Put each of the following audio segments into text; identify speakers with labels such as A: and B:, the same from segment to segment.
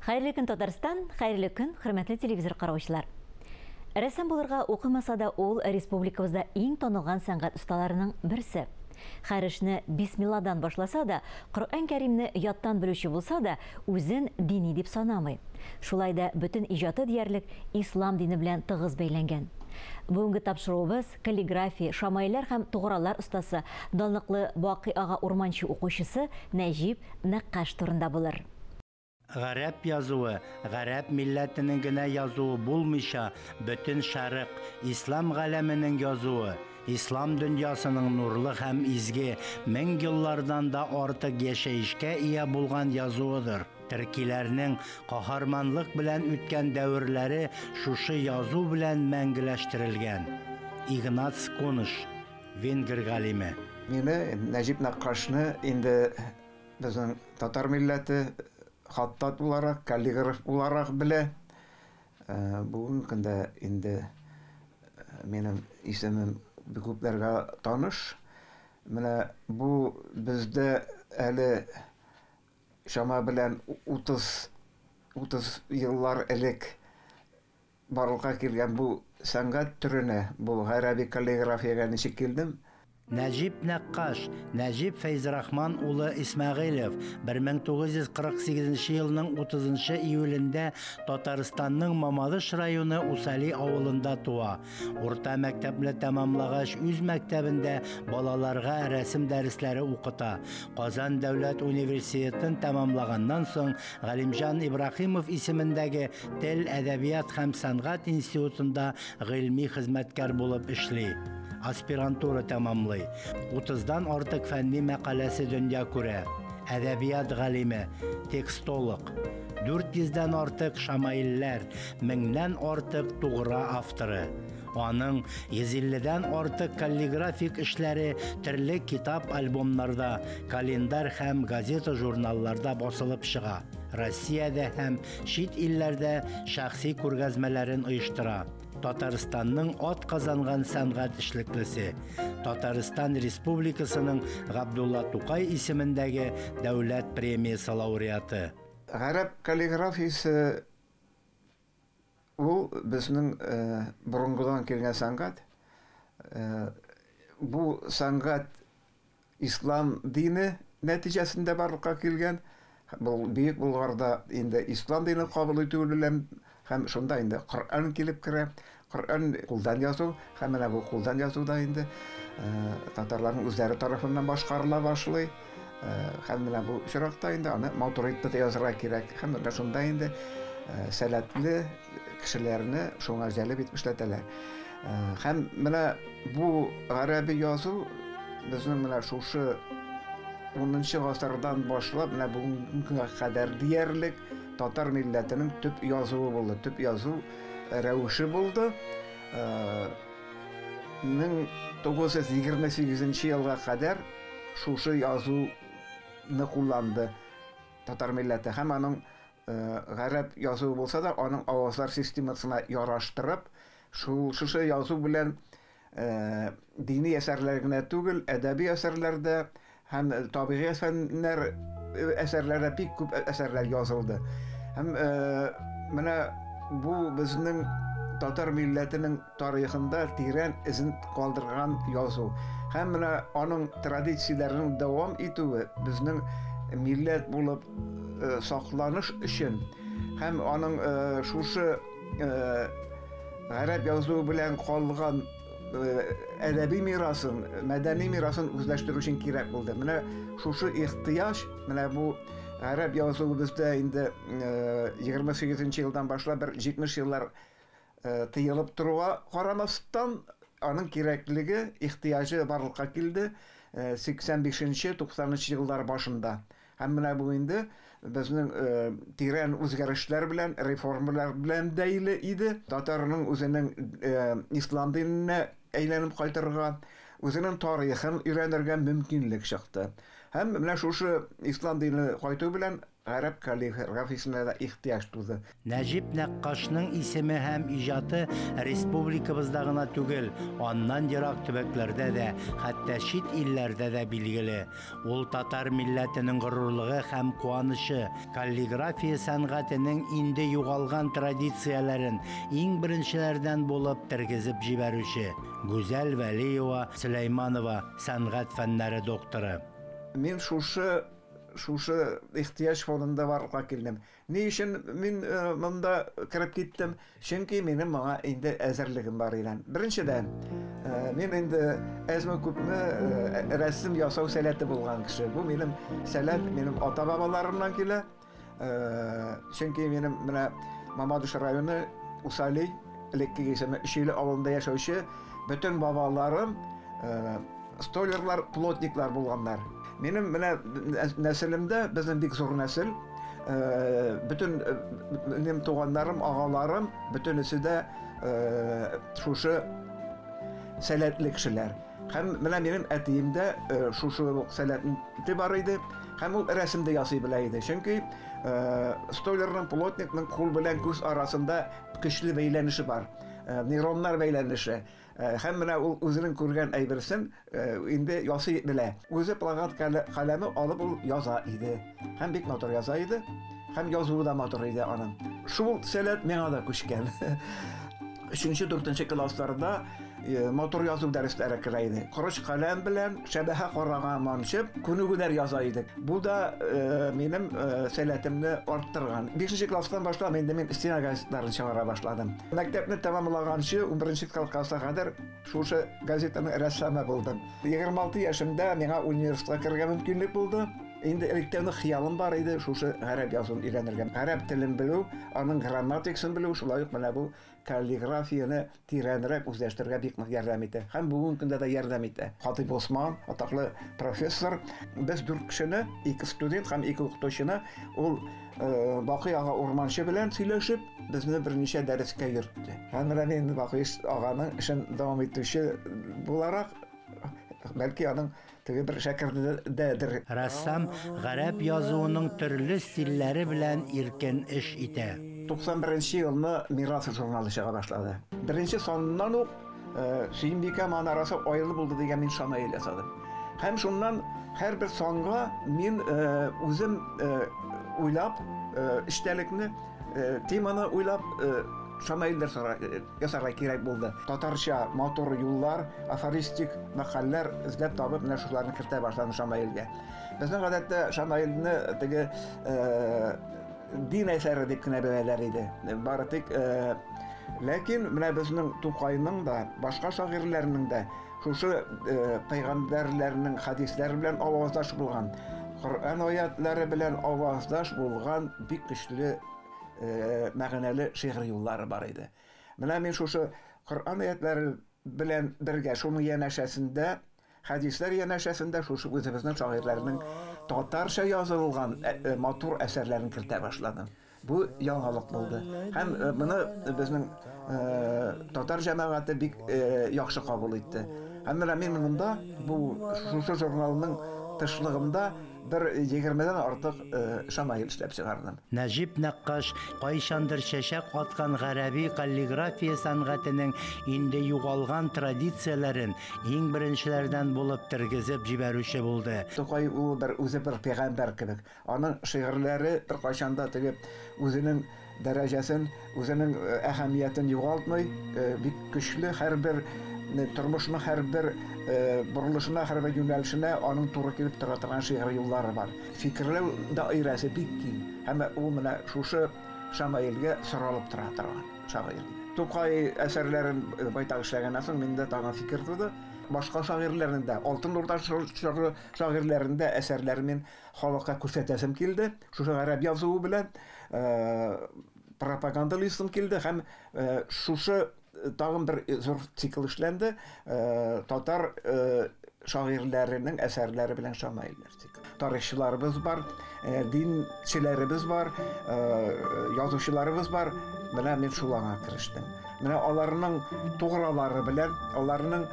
A: Хәерле көн, Татарстан, хәерле көн, хөрмәтле телевизор караучылар. Рәссам булырга укымаса да ул республикабызда иң танылган сәнгать осталарының берсе. Һәр эшне бисмилладан башласа да, Коръән Кәримне яттан белүче булса да, үзен дини дип санамый. Шулай да бөтен иҗаты диярлек ислам дине белән тыгыз бәйләнгән. Бүгенге тапшыруыбыз каллиграфия, шамаилләр һәм тугралар остасы, данлыклы Бакый ага урманчы укучысы Нәҗип Нәккаш турында булыр.
B: Гарәп язуы, гарәп милләтенең генә язуы булмыйча, бөтен шәрык, ислам галәменең язуы, ислам дөньясының нурлы һәм изге, мең еллардан да артык яшәешкә ия булган язуыдыр. Төркиләрнең каһарманлык белән үткән дәверләре шушы язу белән мәңгеләштерелгән. Игнац Коныш, венгер галиме.
C: Мине Нәҗип Нәккашны инде безнең татар милләте хаттат буларак, каллиграф буларак белә. Бүген көндә инде минем исемем күпләргә таныш. Менә бу бездә әле шама белән 30 еллар элек барлыкка килгән бу сәнгать төренә, бу гарәби каллиграфиягә ничек килдем?
B: Нәҗип Нәккаш, Нәҗип Фәйзрахман улы Исмәгыйлев 1948 елның 30 июлендә Татарстанның Мамадыш районы Усали авылында туа. Урта мәктәпне тәмамлагач, үз мәктәбендә балаларга рәсем дәресләре укыта. Казан дәүләт университетын тәмамлаганнан соң Галимҗан Ибраһимов исемендәге Тел, әдәбият һәм сәнгать институтында гыйльми хезмәткәр булып эшли. Аспирантура тәмамлый. 30-дан артык фәнни мәкаләсе дөнья күрә. Әдәбият галиме, текстолог. 400-дән артык шамаилләр, 1000-дән артык тугра авторы. Аның 150-дән артык каллиграфик эшләре төрле китап альбомнарда, календар һәм газета журналларда басылып чыга. Россиядә һәм чит илләрдә шәхси күргәзмәләрен оештыра. Татарстанның ат казанган сәнгать эшлеклесе, Татарстан Республикасының Габдулла Тукай исемендәге дәүләт премиясе лауреаты.
C: Гарәп каллиграфиясе ул безнең борынгыдан килгән сәнгать. Бу сәнгать ислам дине нәтиҗәсендә барлыкка килгән. Бу бөек булгарда инде ислам дине кабул итү белән һәм шунда инде Коръән килеп керә. Коръән кулдан язу, һәм менә бу кулдан язуда инде татарларның үзләре тарафыннан башкарыла башлый. Һәм менә бу чиракта инде аны матуритта язырга кирәк. Һәм менә шунда инде сәләтле кешеләрне шуңа җәлеп итмешләтәләр. Һәм менә бу гарәби язу безнең менә шушы 10-нчы гасырдан башлап менә бүгенгә кадәр диярлек татар милләтенең төп язуы булды, төп язу рәвеше булды. 1928 елга кадәр шушы язуны кулланды татар милләте. Һәм аның гарәп язуы булса да, аның авазлар системасына яраштырып, шушы язу белән дини әсәрләр генә түгел, әдәби әсәрләрдә һәм табигый фәннәр әсәрләрдә бик күп әсәрләр язылды. Һәм менә бу безнең татар милләтенең тарихында тирән изен калдырган язу. Һәм менә аның традицияләрен дәвам итүе безнең милләт булып сакланыш өчен һәм аның шушы гарәп язуы белән калган әдәби мирасын, мәдәни мирасын үзләштерү өчен кирәк булды. Менә шушы ихтыяҗ, менә бу гарәп язуы бездә инде 28 елдан башлап 70 еллар тыелып торуга карамастан, аның кирәклеге, ихтыяҗы барлыкка килде 85-90 еллар башында. Һәм менә бу инде безнең тирән үзгәрешләр белән, реформалар белән бәйле иде. Татарның үзенең ислам диненә әйләнеп кайтырга, үзенең тарихын өйрәнергә мөмкинлек чыкты. Һәм менә шушы ислам дине кайту белән гарәп каллиграфиясенә дә ихтыяҗ туды.
B: Нәҗип Нәккашның исеме һәм иҗаты республикабызда гына түгел, аннан ерак төбәкләрдә дә, хәтта чит илләрдә дә билгеле. Ул татар милләтенең горурлыгы һәм куанышы, каллиграфия сәнгатенең инде югалган традицияләрен иң беренчеләрдән булып тергезеп җибәрүче. Гүзәл Вәлиева Сөләйманова, сәнгать фәннәре докторы.
C: Мин шушы ихтыяҗ фонында барырга килдем. Ни өчен мин монда кирип киттем? Чөнки минем моңа инде әзерлегем бар иде. Беренчедән, мин инде әзме-күпме рәсем ясау сәләте булган кеше. Бу минем сәләт, минем ата-бабаларымнан килә. Чөнки минем менә Мамадыш районы Усали элекке исеме Шиле авылында яшәүче бөтен бабаларым столерлар, плотниклар булганнар. Минем менә нәселемдә безнең бик зур нәсел. Bütün benim туганнарым, агаларым, бөтенесе дә шушы сәләтле кешеләр. Һәм менә минем әтиемдә шушы сәләте бар иде. Һәм ул рәсемдә ясый белә иде. Чөнки столерның, плотникның кул белән күз арасында көчле бәйләнеше бар. Нейроннар бәйләнеше. Һәм менә ул үзенең күргән әйберсен инде ясый белә. Үзе плагат каләме алып ул яза иде. Һәм бик матур яза иде. Һәм язуы да матур иде аның. Шул сәләт миңа да күчкән. 3-4 классларда матур язу дәресләре керә иде. Корыч каләм белән шәбәһә карага манчып, күнегүләр яза идек. Бу да минем сәләтемне арттырган. 5 класстан башлап мен стена газетларын чыгара башладым. Мәктәпне тәмамлаганчы 11 класска кадәр шушы газетаның рәссамы булдым. 26 яшымда миңа университетка кергән мөмкинлек булды. Инде электән хыялым бар иде шушы гарәп язуын өйрәнергә. Гарәп телен белү, аның грамматикасын белү, шулай ук менә бу каллиграфияны тирәнрәк үзләштерергә бик нык ярдәм итә. Һәм бүгенге көндә дә ярдәм итә. Хатип Осман, атаклы профессор, без 4 кешене, 2 студент һәм 2 укытучыны, ул Бакый ага урманчы белән сөйләшеп, безне берничә дәрескә йөртте. Һәм мен Бакый аганың эшен дәвам итүче буларак, бәлки аның теге бер шәкердәдер.
B: Рәссам гарәп язуының төрле стильләре белән иркен эш итә.
C: 91 елны Мирас журналы чыга башлады. Беренче саныннан ук Сөембикә манарасы аерылы булды дигән мин шамаил ясадым. Һәм шуннан һәрбер санга мин үзем уйлап, эштәлекне, теманы уйлап шамаилләр ясарга кирәк булды. Татарча матур юллар, афористик мәкальләр эзләп табып, менә шуларны кертә башлады шамаилгә. Безнең гадәттә шамаилне теге дин әсәре дип кенә беләләр иде. Бары тик ләкин менә безнең Тукайның да, башка шагыйрьләрнең дә шушы пәйгамбәрләрнең хадисләре белән аваздаш булган, Коръән аятлары белән аваздаш булган бик көчле мәгънәле шигъри юллары бар иде. Менә мин шушы Коръән аятлары белән бергә шуның янәшәсендә, хадисләр янәшәсендә шушы үзебезнең шагыйрьләрнең татарча язылган матур әсәрләрен кертә башладым. Бу яңалык булды. Һәм моны безнең татар җәмәгате бик яхшы кабул итте. Һәм менә мин монда бу шушы журналның тышлыгында bir 20-дән артык шамаил эшләп чыгардым.
B: Нәҗип Нәккаш кайчандыр чәчәк аткан гарәби каллиграфия сәнгатенең инде югалган традицияләрен иң беренчеләрдән булып тергезеп җибәрүче булды.
C: Тукай ул үзе бер пәйгамбәр кебек. Аның шигырьләре кайчанда теге үзенең дәрәҗәсен, үзенең әһәмиятен югалтмый, бик көчле һәрбер тормышның һәрбер борылышына, һәрбер юнәлешенә аның туры килеп тора торган шигъри юллары бар. Фикерләү даирәсе бик киң. Һәм ул менә шушы шамаилгә соралып тора торган шагыйрь. Тукай әсәрләрен байтак эшләгәннән соң миндә тагын фикер туды. Башка шагыйрьләрендә, Алтын Урда шагыйрьләрендә әсәрләр мин халыкка күрсәтәсем килде. Шушы гарәп язуы белән пропагандалистым килде һәм шушы tağın bir zor cikl işlendi. Tatar şairlərinin əsərləri bilən şamaillər cikl. Tarixçilərimiz var, dinçilərimiz var, yazıcılarımız var. Mənə mən şulana kirişdim. Mənə onların toğraları bilən, onların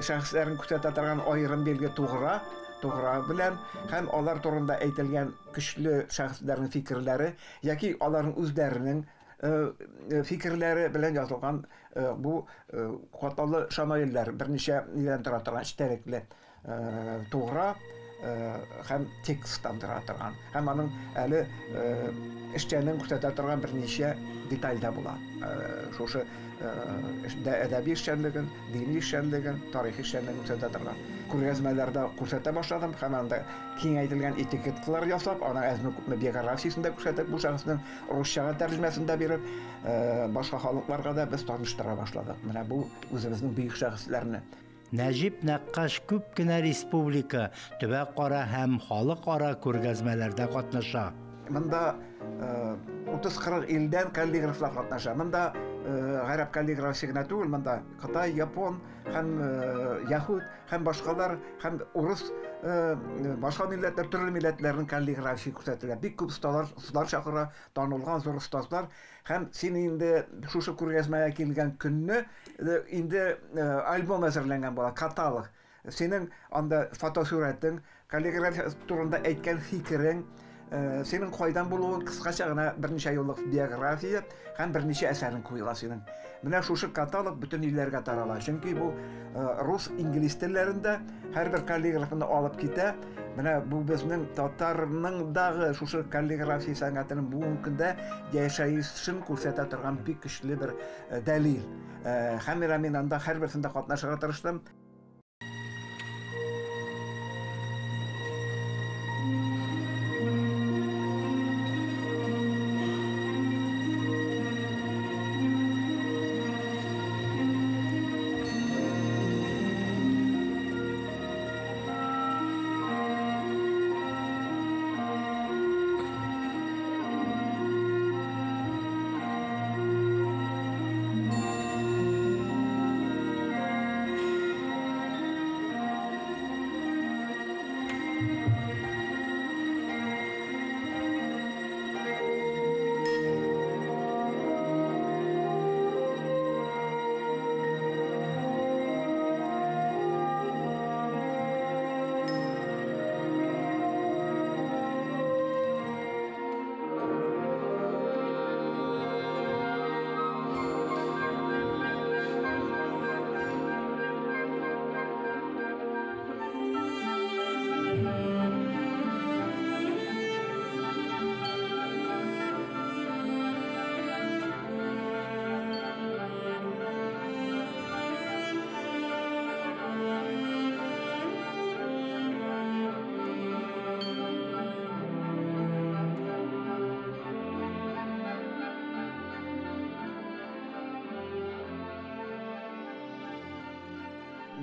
C: şəxslərin kütətə tarğan ayrım belgə toğra, тугра белән һәм алар турында әйтелгән көчле шәхесләрнең фикерләре яки аларның үзләренең фикерләре белән язылган бу каталы шамаилләр берничә нидән тора торган эчтәлекле тугра һәм тексттан тора торган һәм аның әле эшчәнен күрсәтә торган берничә детальда була. Шушы әдәби эшчәнлеген, дини эшчәнлеген, тарихи эшчәнлеген күрсәтә торган. Күргәзмәләрдә күрсәтә башладым һәм анда киңәйтелгән этикетлар ясап, аны әзме биографиясендә күрсәтеп, бу шәхеснең русчага тәрҗемәсендә биреп, башка халыкларга да без таныштыра башладык. Менә бу үзебезнең бөек шәхесләрне.
B: Нәҗип Нәккаш күп кенә республика, төбәк-ара һәм халык-ара күргәзмәләрдә катнаша.
C: Монда 30-40 илдән каллиграфлар катнаша. Монда гарәп каллиграфия гына түгел, монда Кытай, Япон һәм яһуд һәм башкалар һәм урыс башка милләтләр, төрле милләтләрнең каллиграфия күрсәтелә. Бик күп осталар чакыра, танылган зур остазлар һәм син инде шушы күргәзмәгә килгән көнне инде альбом әзерләнгән була, каталог. Синең анда фотосурәтең, каллиграфия турында әйткән фикерең, senin кайдан булуың кыскача гына берничә еллык биография һәм берничә әсәрең куела синең. Менә шушы каталог бөтен илләргә тарала. Чөнки бу рус, инглиз телләрендә һәрбер каллиграфны алып китә. Менә бу безнең татарның дагы шушы каллиграфия сәнгатенең бүгенге көндә яшәешен күрсәтә торган бик көчле бер дәлил. Һәм мин анда һәрберсендә катнашырга тырыштым.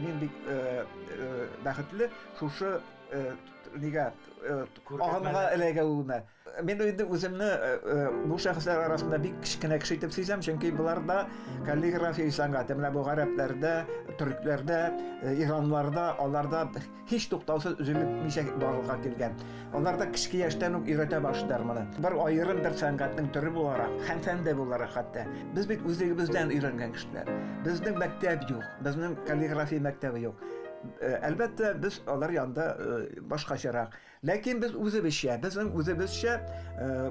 C: Мин бик бәхетле шушы нигә агымга эләгәвемә. Мин инде үземне бу шәхесләр арасында бик кечкенә кеше итеп сизәм, чөнки буларда каллиграфия сәнгате, менә бу гарәпләрдә, төркләрдә, иранларда, аларда һич туктаусыз үзелеп барлыкка килгән. Аларда кичке яшьтән үк өйрәтә башлар моны. Бер аерым бер сәнгатьнең төре буларак, һәм фәндә буларак хәтта. Без бит үзебездән өйрәнгән кешеләр. Безнең мәктәп юк, безнең каллиграфия мәктәбе юк. Әлбәттә без алар янында башкачарак. Ләкин без үзебезчә,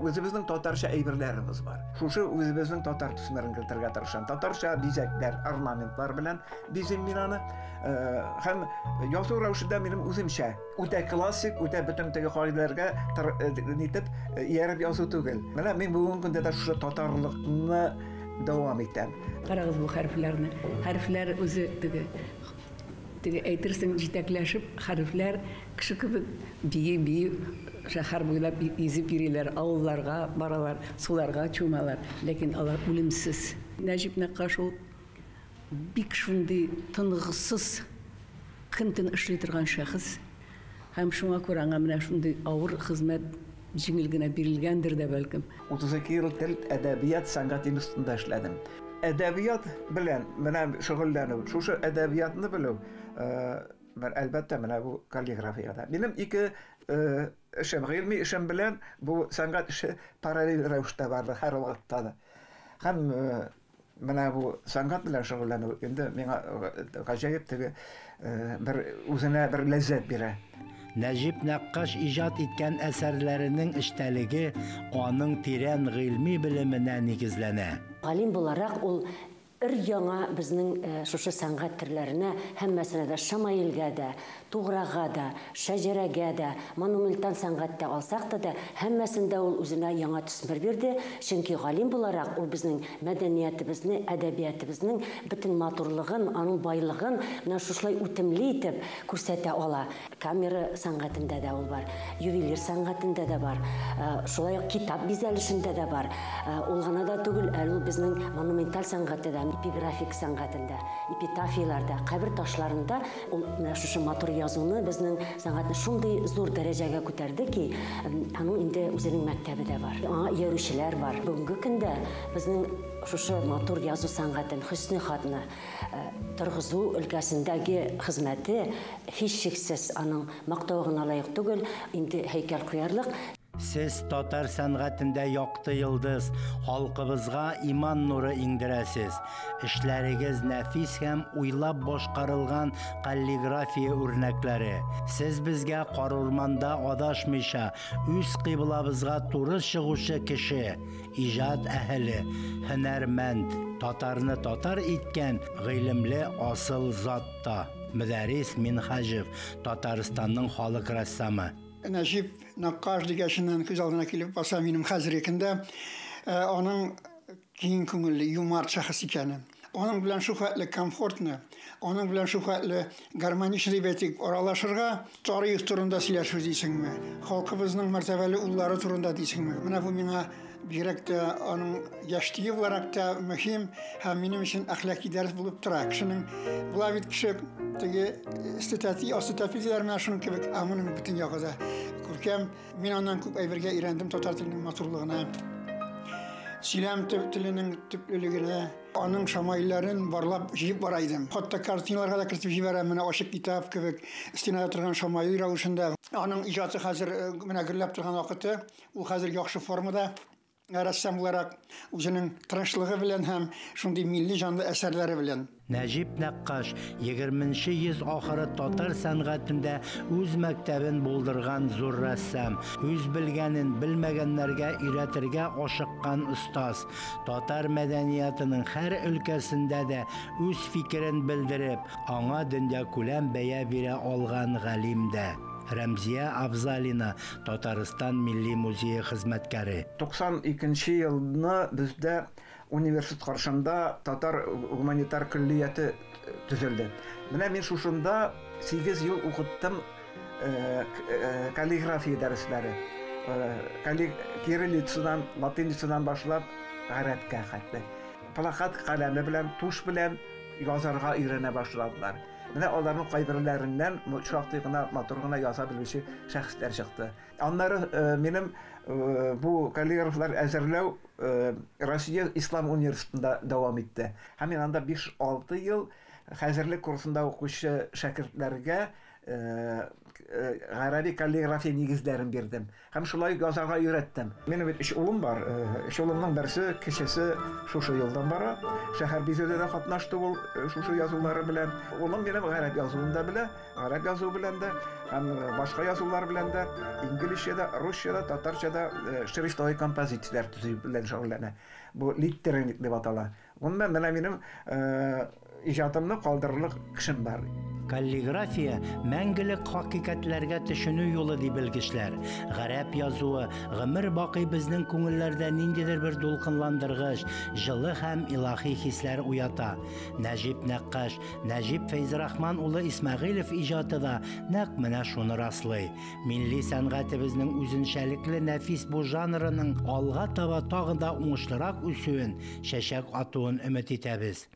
C: үзебезнең татарча әйберләребез бар. Шушы үзебезнең татар төсләрен кертергә тырышам. Татарча бизәкләр, орнаментлар белән бизим мин аны. Һәм язу рәвешендә минем үземчә үтә классик, үтә бөтен теге кагыйдәләргә нитеп ияреп язу түгел. Менә мин бүгенге көндә дә шушы татарлыкны дәвам итәм.
D: Карагыз бу хәрефләрне. Хәрефләр үзе теге әйтерсең җитәкләшеп, хәрефләр кеше кебек бии шәһәр буйлап изеп йөриләр, авылларга баралар, суларга чумалар, ләкин алар үлемсез. Нәҗип Нәккаш ул бик шундый тынгысыз көн-төн эшли торган шәхес. Һәм шуңа күрә аңа менә шундый авыр хезмәт җиңел генә бирелгәндер дә бәлкем. 32
C: ел тел, әдәбият, сәнгать институтында эшләдем. Әдәбият белән менә шөгыльләнү, шушы әдәбиятны белү, әлбәттә менә бу каллиграфиядә. Минем ике эшем, гыйльми эшем белән бу сәнгать эше параллель рәвештә барды һәр вакытта да. Һәм менә бу сәнгать белән шөгыльләнү инде миңа гаҗәеп теге бер үзенә бер ләззәт бирә.
B: Нәҗип Нәккаш иҗат иткән әсәрләренең эчтәлеге аның тирән гыйльми белеменә нигезләнә.
E: Галим буларак ул яңа безнең шушы сәнгать төрләренә һәммәсенә дә Шамаилгә дә, Туграга да, Шәҗәрәгә дә, монументаль сәнгатьтә алсак да һәммәсендә ул үзенә яңа төсмер бирде. Чөнки галим буларак ул безнең мәдәниятебезне, әдәбиятыбызның бөтен матурлыгын, аның байлыгын менә шушлай үтемле итеп күрсәтә ала. Камера сәнгатендә дә ул бар, ювелир сәнгатендә дә бар, шулай ук китап бизәлешендә дә бар. Ул гына да түгел, әле ул безнең монументаль сәнгатендә, эпиграфик сәнгатендә, эпитафияларда, кабер ташларында ул шушы матур язуны безнең сәнгатьне шундый зур дәрәҗәгә күтәрде ки, аның инде үзенең мәктәбе дә бар. Аңа иярүчеләр бар. Бүгенге көндә безнең шушы матур язу сәнгатен, хөсне хатны торгызу өлкәсендәге хезмәте һичшиксез аның мактауына лаек түгел, инде һәйкәл куярлык.
B: Сез татар сәнгатендә якты йылдыз, халкыбызга иман нуры иңдерәсез. Эшләрегез нәфис һәм уйлап башкарылган каллиграфия үрнәкләре. Сез безгә Карурманда адашмыйча үз кыйблабызга туры чыгучы кеше, иҗат әһеле, һөнәрмәнд, татарны татар иткән гыйлемле асыл затта. Мөдәррис Минхаҗев, Татарстанның халык рәссамы.
F: Нәҗип Нәккаш дигәннән күз алдына килеп баса минем хәзрәтендә аның киң күңелле, юмар шәхес икәнен. Аның белән шуфатлы, комфортны, аның белән шуфатлы, гармоничный итеп аралашырга тарих турында сөйләшү дисеңме, халкыбызның мәртәбәле уллары турында дисеңме. Менә бу миңа бигрәк тә аның яшьтәге буларак та мөһим һәм минем өчен әхлакый дәрес булып тора. Кешенең була бит кеше теге статистикалар менә шуның кебек амының бөтен ягыда күркәм. Мин аннан күп әйбергә өйрәндем татар теленең матурлыгына. Сөйләм теленең төплелегенә, аның шамаилларын барлап җыеп бара идем. Хатта картиналарга да кертеп җибәрәм, менә ачык китап кебек стенада торган шамаил рәвешендә. Аның иҗаты хәзер менә гөрләп торган вакыты, ул хәзер яхшы формада. Рәссам буларак үзенең тырышлыгы белән һәм шундый милли җанлы әсәрләре белән.
B: Нәҗип Нәккаш 20-нче йөз ахыры татар сәнгатендә үз мәктәбен булдырган зур рәссам, үз белгәнен белмәгәннәргә өйрәтергә ашыккан остаз, татар мәдәниятының һәр өлкәсендә дә үз фикерен белдереп, аңа дөнья күләм бәя бирә алган галим дә. Рәмзия Абзалина, Татарстан Милли музее хезмәткәре.
C: 92 елны бездә университет каршында татар гуманитар көллияте төзелде. Менә мин шушында 8 ел укыттым каллиграфия дәресләре. Кириллицадан, латиницадан башлап гарәпкә хәтта. Плакат каләме белән, туш белән язарга өйрәнә башладылар. Менә аларның кайберләреннән шактый гына матур гына яза белүче шәхесләр чыкты. Аннары минем бу каллиграфлар әзерләү Россия Ислам университетында дәвам итте. Һәм мин анда 5-6 ел хәзерлек курсында укучы шәкертләргә гарәби каллиграфия нигезләрен бирдем. Һәм шулай язарга өйрәттем. Минем бит 3 улым бар. 3 улымның берсе кечесе шушы елдан бара. Шәһәр бизәүдә катнашты ул шушы язулары белән. Улым минем гарәп язуын да белә, гарәп язу белән дә, һәм башка язулар белән дә, инглизчәдә, русчада, татарчада шрифтовый композицияләр төзү белән шөгыльләнә. Бу литература дип атала. Монда менә минем иҗатымны калдырырлык кешем бар.
B: Каллиграфия мәңгелек хакыйкатьләргә төшенү юлы дип белгечләр. Гарәп язуы гомер бакый безнең күңелләрдә ниндидер бер дулкынландыргыч, җылы һәм илаһи хисләр уята. Нәҗип Нәккаш, Нәҗип Фәйзрахман улы Исмәгыйлев иҗаты да нәкъ менә шуны раслый. Милли сәнгатебезнең үзенчәлекле нәфис бу жанрының алга таба тагын да уңышлырак үсүен, чәчәк атуын өмет итәбез.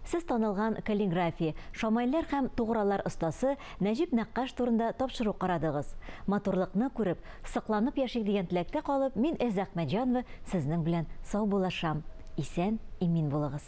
A: Сез танылган каллиграфия, шамайлар һәм тугралар остасы Нәҗип Нәккаш турында тапшыру карадыгыз. Матурлыкны күреп, сакланып яшик дигән теләктә калып, мин Әз Әхмәтҗанова сезнең белән сау булашам. Исән, имин булыгыз.